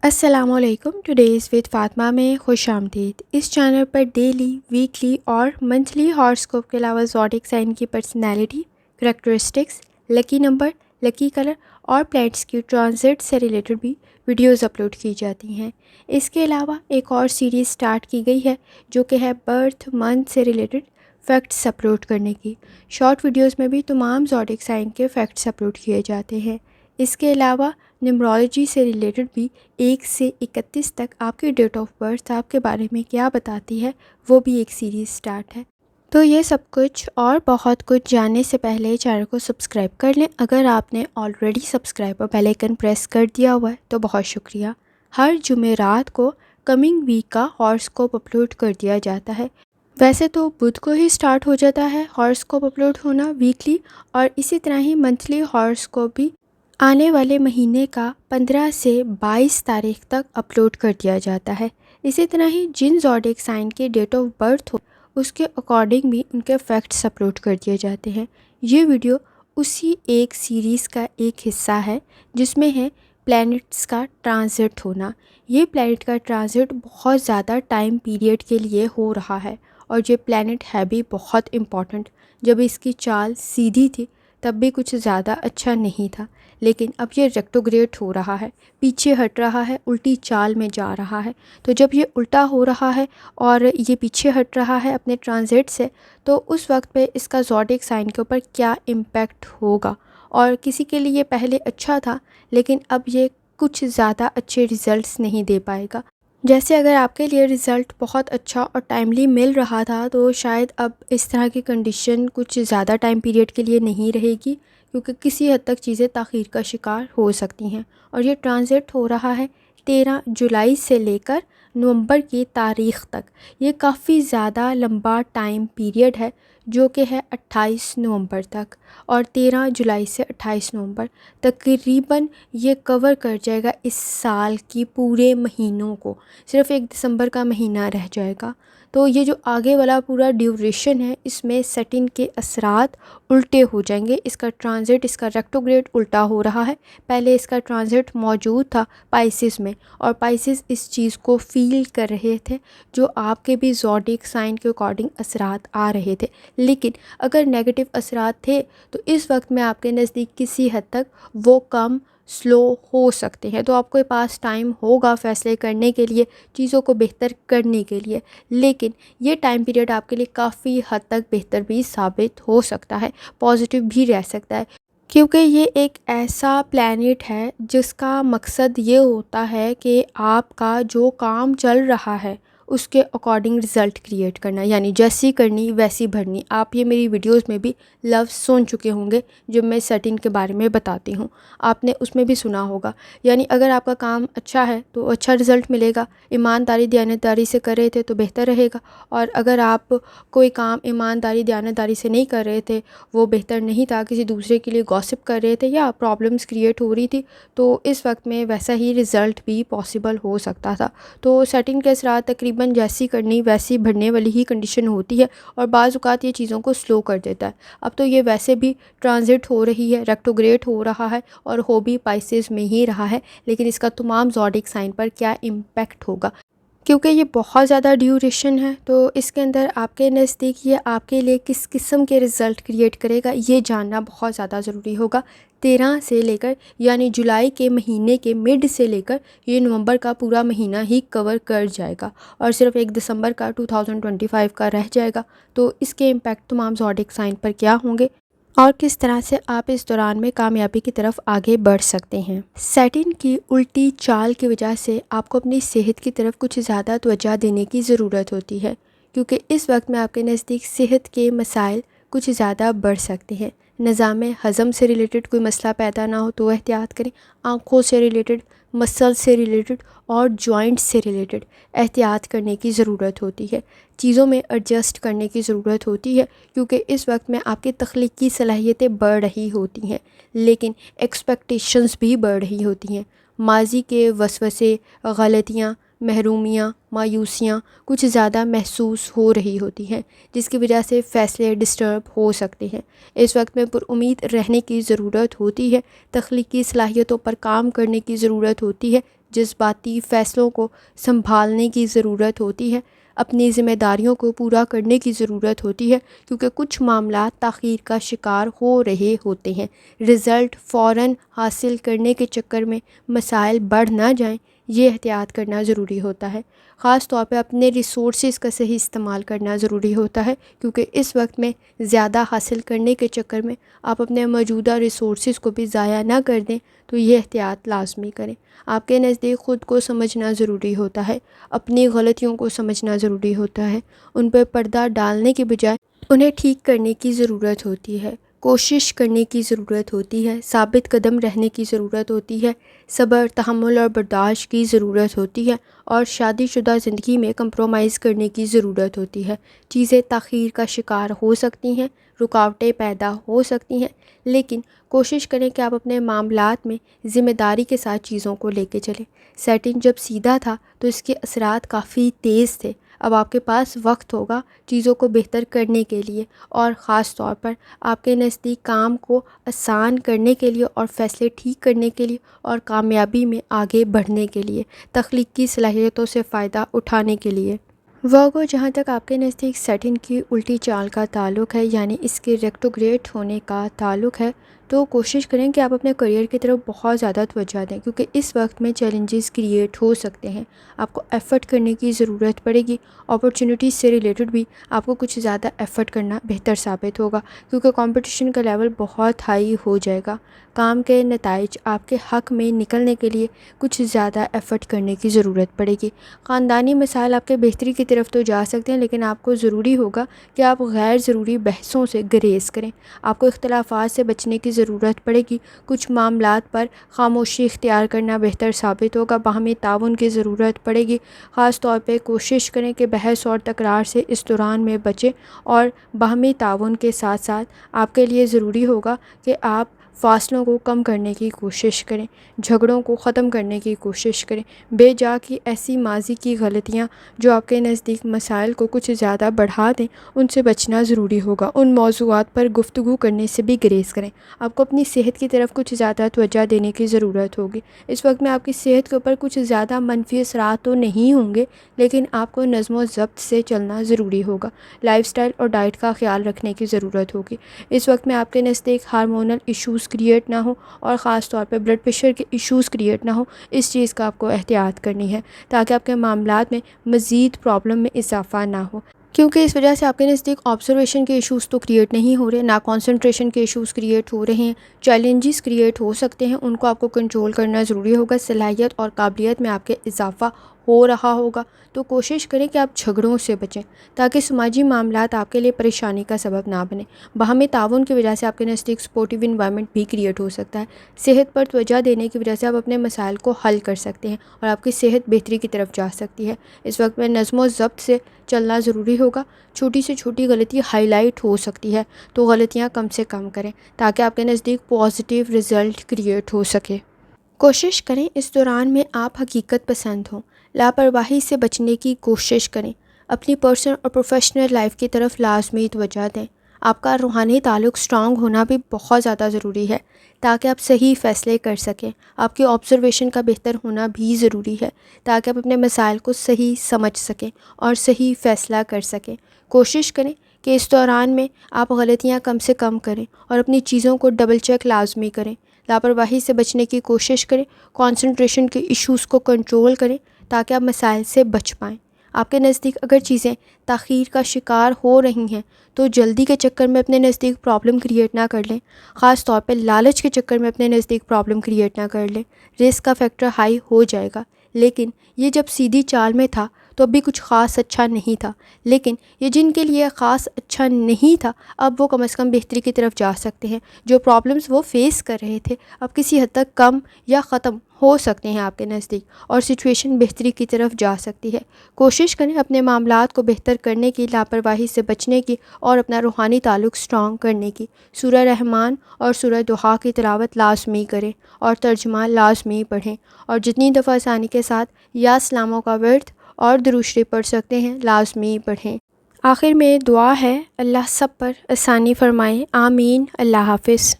السلام علیکم. Today's with Fatima میں خوش آمدید. اس چینل پر ڈیلی، ویکلی اور منتھلی ہاراسکوپ کے علاوہ زوڈیک سائن کی پرسنالٹی، کریکٹرسٹکس، لکی نمبر، لکی کلر اور پلانٹس کی ٹرانزٹ سے ریلیٹڈ بھی ویڈیوز اپلوڈ کی جاتی ہیں. اس کے علاوہ ایک اور سیریز سٹارٹ کی گئی ہے جو کہ ہے برتھ منتھ سے ریلیٹڈ فیکٹس اپلوڈ کرنے کی. شارٹ ویڈیوز میں بھی تمام زوڈیک سائن کے فیکٹس اپلوڈ کیے جاتے ہیں. اس کے علاوہ نیمرولوجی سے ریلیٹڈ بھی 1 سے 31 تک آپ کی ڈیٹ آف برتھ آپ کے بارے میں کیا بتاتی ہے، وہ بھی ایک سیریز سٹارٹ ہے. تو یہ سب کچھ اور بہت کچھ جاننے سے پہلے چینل کو سبسکرائب کر لیں. اگر آپ نے آلریڈی سبسکرائب اور بیل آئکن پریس کر دیا ہوا ہے تو بہت شکریہ. ہر جمعرات کو کمنگ ویک کا ہاراسکوپ اپلوڈ کر دیا جاتا ہے. ویسے تو بدھ کو ہی سٹارٹ ہو جاتا ہے ہاراسکوپ اپلوڈ ہونا ویکلی، اور اسی طرح ہی منتھلی ہاراسکوپ بھی آنے والے مہینے کا 15 سے 22 تاریخ تک اپلوڈ کر دیا جاتا ہے. اسی طرح ہی جن زوڈیک سائن کی ڈیٹ آف برتھ ہو اس کے اکارڈنگ بھی ان کے فیکٹس اپلوڈ کر دیے جاتے ہیں. یہ ویڈیو اسی ایک سیریز کا ایک حصہ ہے جس میں ہے پلینٹس کا ٹرانزٹ ہونا. یہ پلینٹ کا ٹرانزٹ بہت زیادہ ٹائم پیریڈ کے لیے ہو رہا ہے، اور یہ پلینٹ ہے بھی بہت امپورٹنٹ. جب اس کی چال سیدھی تھی تب بھی کچھ زیادہ اچھا نہیں تھا، لیکن اب یہ ریکٹوگریٹ ہو رہا ہے، پیچھے ہٹ رہا ہے، الٹی چال میں جا رہا ہے. تو جب یہ الٹا ہو رہا ہے اور یہ پیچھے ہٹ رہا ہے اپنے ٹرانزٹ سے، تو اس وقت پہ اس کا زوڈیک سائن کے اوپر کیا امپیکٹ ہوگا. اور کسی کے لیے پہلے اچھا تھا لیکن اب یہ کچھ زیادہ اچھے ریزلٹس نہیں دے پائے گا. جیسے اگر آپ کے لیے رزلٹ بہت اچھا اور ٹائملی مل رہا تھا تو شاید اب اس طرح کی کنڈیشن کچھ زیادہ ٹائم پیریڈ کے لیے نہیں رہے گی، کیونکہ کسی حد تک چیزیں تاخیر کا شکار ہو سکتی ہیں. اور یہ ٹرانزٹ ہو رہا ہے 13 جولائی سے لے کر نومبر کی تاریخ تک. یہ کافی زیادہ لمبا ٹائم پیریڈ ہے جو کہ ہے 28 نومبر تک، اور 13 جولائی سے 28 نومبر تقریباً یہ کور کر جائے گا اس سال کی پورے مہینوں کو. صرف 1 دسمبر کا مہینہ رہ جائے گا. تو یہ جو آگے والا پورا ڈیوریشن ہے اس میں سیٹن کے اثرات الٹے ہو جائیں گے. اس کا ٹرانزٹ، اس کا ریکٹوگریڈ الٹا ہو رہا ہے. پہلے اس کا ٹرانزٹ موجود تھا پائسس میں، اور پائسس اس چیز کو فیل کر رہے تھے جو آپ کے بھی زوڈیک سائن کے اکارڈنگ اثرات آ رہے تھے. لیکن اگر نیگیٹو اثرات تھے تو اس وقت میں آپ کے نزدیک کسی حد تک وہ کم سلو ہو سکتے ہیں. تو آپ کے پاس ٹائم ہوگا فیصلے کرنے کے لیے، چیزوں کو بہتر کرنے کے لیے. لیکن یہ ٹائم پیریڈ آپ کے لیے کافی حد تک بہتر بھی ثابت ہو سکتا ہے، پازیٹیو بھی رہ سکتا ہے، کیونکہ یہ ایک ایسا پلینٹ ہے جس کا مقصد یہ ہوتا ہے کہ آپ کا جو کام چل رہا ہے اس کے اکارڈنگ رزلٹ کریٹ کرنا، یعنی جیسی کرنی ویسی بھرنی. آپ یہ میری ویڈیوز میں بھی لفظ سن چکے ہوں گے جب میں سیٹن کے بارے میں بتاتی ہوں، آپ نے اس میں بھی سنا ہوگا. یعنی اگر آپ کا کام اچھا ہے تو اچھا رزلٹ ملے گا، ایمانداری دیانتداری سے کر رہے تھے تو بہتر رہے گا. اور اگر آپ کوئی کام ایمانداری دیانتداری سے نہیں کر رہے تھے، وہ بہتر نہیں تھا، کسی دوسرے کے لیے گوسپ کر رہے تھے یا پرابلمس کریٹ ہو رہی تھی، تو اس وقت میں ویسا ہی رزلٹ بھی پاسبل ہو سکتا تھا. تو سیٹنگ کے اثرات تقریباً جیسی کرنی ویسی بھرنے والی ہی کنڈیشن ہوتی ہے، اور بعض اوقات یہ چیزوں کو سلو کر دیتا ہے. اب تو یہ ویسے بھی ٹرانزٹ ہو رہی ہے، ریکٹوگریٹ ہو رہا ہے، اور ہو بھی پائسس میں ہی رہا ہے. لیکن اس کا تمام زوڈیک سائن پر کیا امپیکٹ ہوگا، کیونکہ یہ بہت زیادہ ڈیوریشن ہے، تو اس کے اندر آپ کے نزدیک یہ آپ کے لیے کس قسم کے رزلٹ کریٹ کرے گا یہ جاننا بہت زیادہ ضروری ہوگا. 13 سے لے کر، یعنی جولائی کے مہینے کے مڈ سے لے کر یہ نومبر کا پورا مہینہ ہی کور کر جائے گا، اور صرف 1 دسمبر کا 2025 کا رہ جائے گا. تو اس کے امپیکٹ تمام زوڈیک سائن پر کیا ہوں گے اور کس طرح سے آپ اس دوران میں کامیابی کی طرف آگے بڑھ سکتے ہیں. سیٹن کی الٹی چال کی وجہ سے آپ کو اپنی صحت کی طرف کچھ زیادہ توجہ دینے کی ضرورت ہوتی ہے، کیونکہ اس وقت میں آپ کے نزدیک صحت کے مسائل کچھ زیادہ بڑھ سکتے ہیں. نظام ہضم سے ریلیٹڈ کوئی مسئلہ پیدا نہ ہو تو احتیاط کریں. آنکھوں سے ریلیٹڈ، مسل سے ریلیٹڈ اور جوائنٹ سے ریلیٹڈ احتیاط کرنے کی ضرورت ہوتی ہے. چیزوں میں ایڈجسٹ کرنے کی ضرورت ہوتی ہے، کیونکہ اس وقت میں آپ کی تخلیقی صلاحیتیں بڑھ رہی ہوتی ہیں لیکن ایکسپیکٹیشنز بھی بڑھ رہی ہوتی ہیں. ماضی کے وسوسے، غلطیاں، محرومیاں، مایوسیاں کچھ زیادہ محسوس ہو رہی ہوتی ہیں، جس کی وجہ سے فیصلے ڈسٹرب ہو سکتے ہیں. اس وقت میں پر امید رہنے کی ضرورت ہوتی ہے، تخلیقی صلاحیتوں پر کام کرنے کی ضرورت ہوتی ہے، جذباتی فیصلوں کو سنبھالنے کی ضرورت ہوتی ہے، اپنی ذمہ داریوں کو پورا کرنے کی ضرورت ہوتی ہے، کیونکہ کچھ معاملات تاخیر کا شکار ہو رہے ہوتے ہیں۔ رزلٹ فوراً حاصل کرنے کے چکر میں مسائل بڑھ نہ جائیں، یہ احتیاط کرنا ضروری ہوتا ہے۔ خاص طور پہ اپنے ریسورسز کا صحیح استعمال کرنا ضروری ہوتا ہے، کیونکہ اس وقت میں زیادہ حاصل کرنے کے چکر میں آپ اپنے موجودہ ریسورسز کو بھی ضائع نہ کر دیں، تو یہ احتیاط لازمی کریں۔ آپ کے نزدیک خود کو سمجھنا ضروری ہوتا ہے، اپنی غلطیوں کو سمجھنا ضروری ہوتا ہے، ان پہ پردہ ڈالنے کے بجائے انہیں ٹھیک کرنے کی ضرورت ہوتی ہے، کوشش کرنے کی ضرورت ہوتی ہے، ثابت قدم رہنے کی ضرورت ہوتی ہے، صبر، تحمل اور برداشت کی ضرورت ہوتی ہے، اور شادی شدہ زندگی میں کمپرومائز کرنے کی ضرورت ہوتی ہے۔ چیزیں تاخیر کا شکار ہو سکتی ہیں، رکاوٹیں پیدا ہو سکتی ہیں، لیکن کوشش کریں کہ آپ اپنے معاملات میں ذمہ داری کے ساتھ چیزوں کو لے کے چلیں۔ سیٹنگ جب سیدھا تھا تو اس کے اثرات کافی تیز تھے۔ اب آپ کے پاس وقت ہوگا چیزوں کو بہتر کرنے کے لیے، اور خاص طور پر آپ کے نزدیک کام کو آسان کرنے کے لیے اور فیصلے ٹھیک کرنے کے لیے اور کامیابی میں آگے بڑھنے کے لیے، تخلیقی صلاحیتوں سے فائدہ اٹھانے کے لیے۔ ورگو، جہاں تک آپ کے نزدیک سیٹن کی الٹی چال کا تعلق ہے، یعنی اس کے ریٹروگریڈ ہونے کا تعلق ہے، تو کوشش کریں کہ آپ اپنے کریئر کی طرف بہت زیادہ توجہ دیں، کیونکہ اس وقت میں چیلنجز کریٹ ہو سکتے ہیں، آپ کو ایفرٹ کرنے کی ضرورت پڑے گی۔ اپرچونیٹیز سے ریلیٹڈ بھی آپ کو کچھ زیادہ ایفرٹ کرنا بہتر ثابت ہوگا، کیونکہ کمپٹیشن کا لیول بہت ہائی ہو جائے گا۔ کام کے نتائج آپ کے حق میں نکلنے کے لیے کچھ زیادہ ایفرٹ کرنے کی ضرورت پڑے گی۔ خاندانی مسائل آپ کے بہتری کی طرف تو جا سکتے ہیں، لیکن آپ کو ضروری ہوگا کہ آپ غیر ضروری بحثوں سے گریز کریں۔ آپ کو اختلافات سے بچنے کی ضرورت پڑے گی، کچھ معاملات پر خاموشی اختیار کرنا بہتر ثابت ہوگا، باہمی تعاون کی ضرورت پڑے گی۔ خاص طور پہ کوشش کریں کہ بحث اور تکرار سے اس دوران میں بچیں، اور باہمی تعاون کے ساتھ ساتھ آپ کے لیے ضروری ہوگا کہ آپ فاصلوں کو کم کرنے کی کوشش کریں، جھگڑوں کو ختم کرنے کی کوشش کریں۔ بے جا کی ایسی ماضی کی غلطیاں جو آپ کے نزدیک مسائل کو کچھ زیادہ بڑھا دیں، ان سے بچنا ضروری ہوگا۔ ان موضوعات پر گفتگو کرنے سے بھی گریز کریں۔ آپ کو اپنی صحت کی طرف کچھ زیادہ توجہ دینے کی ضرورت ہوگی۔ اس وقت میں آپ کی صحت کے اوپر کچھ زیادہ منفی اثرات تو نہیں ہوں گے، لیکن آپ کو نظم و ضبط سے چلنا ضروری ہوگا۔ لائف سٹائل اور ڈائٹ کا خیال رکھنے کی ضرورت ہوگی۔ اس وقت میں آپ کے نزدیک ہارمونل ایشوز کریٹ نہ ہوں، اور خاص طور پہ بلڈ پریشر کے ایشوز کریٹ نہ ہوں، اس چیز کا آپ کو احتیاط کرنی ہے، تاکہ آپ کے معاملات میں مزید پرابلم میں اضافہ نہ ہو، کیونکہ اس وجہ سے آپ کے نزدیک آبزرویشن کے ایشوز تو کریٹ نہیں ہو رہے، نہ کانسنٹریشن کے ایشوز کریٹ ہو رہے ہیں، چیلنجز کریٹ ہو سکتے ہیں، ان کو آپ کو کنٹرول کرنا ضروری ہوگا۔ صلاحیت اور قابلیت میں آپ کے اضافہ ہو رہا ہوگا، تو کوشش کریں کہ آپ جھگڑوں سے بچیں، تاکہ سماجی معاملات آپ کے لیے پریشانی کا سبب نہ بنے۔ باہمی تعاون کی وجہ سے آپ کے نزدیک سپورٹیو انوائرمنٹ بھی کریٹ ہو سکتا ہے۔ صحت پر توجہ دینے کی وجہ سے آپ اپنے مسائل کو حل کر سکتے ہیں، اور آپ کی صحت بہتری کی طرف جا سکتی ہے۔ اس وقت میں نظم و ضبط سے چلنا ضروری ہوگا۔ چھوٹی سے چھوٹی غلطی ہائی لائٹ ہو سکتی ہے، تو غلطیاں کم سے کم کریں، تاکہ آپ کے نزدیک پازیٹیو رزلٹ کریٹ ہو سکے۔ کوشش کریں اس دوران میں آپ حقیقت پسند ہوں، لاپرواہی سے بچنے کی کوشش کریں، اپنی پرسنل اور پروفیشنل لائف کی طرف لازمی توجہ دیں۔ آپ کا روحانی تعلق سٹرانگ ہونا بھی بہت زیادہ ضروری ہے، تاکہ آپ صحیح فیصلے کر سکیں۔ آپ کی آبزرویشن کا بہتر ہونا بھی ضروری ہے، تاکہ آپ اپنے مسائل کو صحیح سمجھ سکیں اور صحیح فیصلہ کر سکیں۔ کوشش کریں کہ اس دوران میں آپ غلطیاں کم سے کم کریں، اور اپنی چیزوں کو ڈبل چیک لازمی کریں۔ لاپرواہی سے بچنے کی کوشش کریں، کانسنٹریشن کے ایشوز کو کنٹرول کریں، تاکہ آپ مسائل سے بچ پائیں۔ آپ کے نزدیک اگر چیزیں تاخیر کا شکار ہو رہی ہیں، تو جلدی کے چکر میں اپنے نزدیک پرابلم کریٹ نہ کر لیں، خاص طور پہ لالچ کے چکر میں اپنے نزدیک پرابلم کریٹ نہ کر لیں۔ رسک کا فیکٹر ہائی ہو جائے گا، لیکن یہ جب سیدھی چال میں تھا تو ابھی کچھ خاص اچھا نہیں تھا، لیکن یہ جن کے لیے خاص اچھا نہیں تھا، اب وہ کم از کم بہتری کی طرف جا سکتے ہیں۔ جو پرابلمز وہ فیس کر رہے تھے، اب کسی حد تک کم یا ختم ہو سکتے ہیں آپ کے نزدیک، اور سچویشن بہتری کی طرف جا سکتی ہے۔ کوشش کریں اپنے معاملات کو بہتر کرنے کی، لاپرواہی سے بچنے کی، اور اپنا روحانی تعلق سٹرانگ کرنے کی۔ سورہ رحمان اور سورہ دحا کی تلاوت لازمی کریں، اور ترجمہ لازمی پڑھیں، اور جتنی دفعہ آسانی کے ساتھ یا سلاموں کا ورد اور درود شریف پڑھ سکتے ہیں لازمی پڑھیں۔ آخر میں دعا ہے، اللہ سب پر آسانی فرمائے، آمین۔ اللہ حافظ۔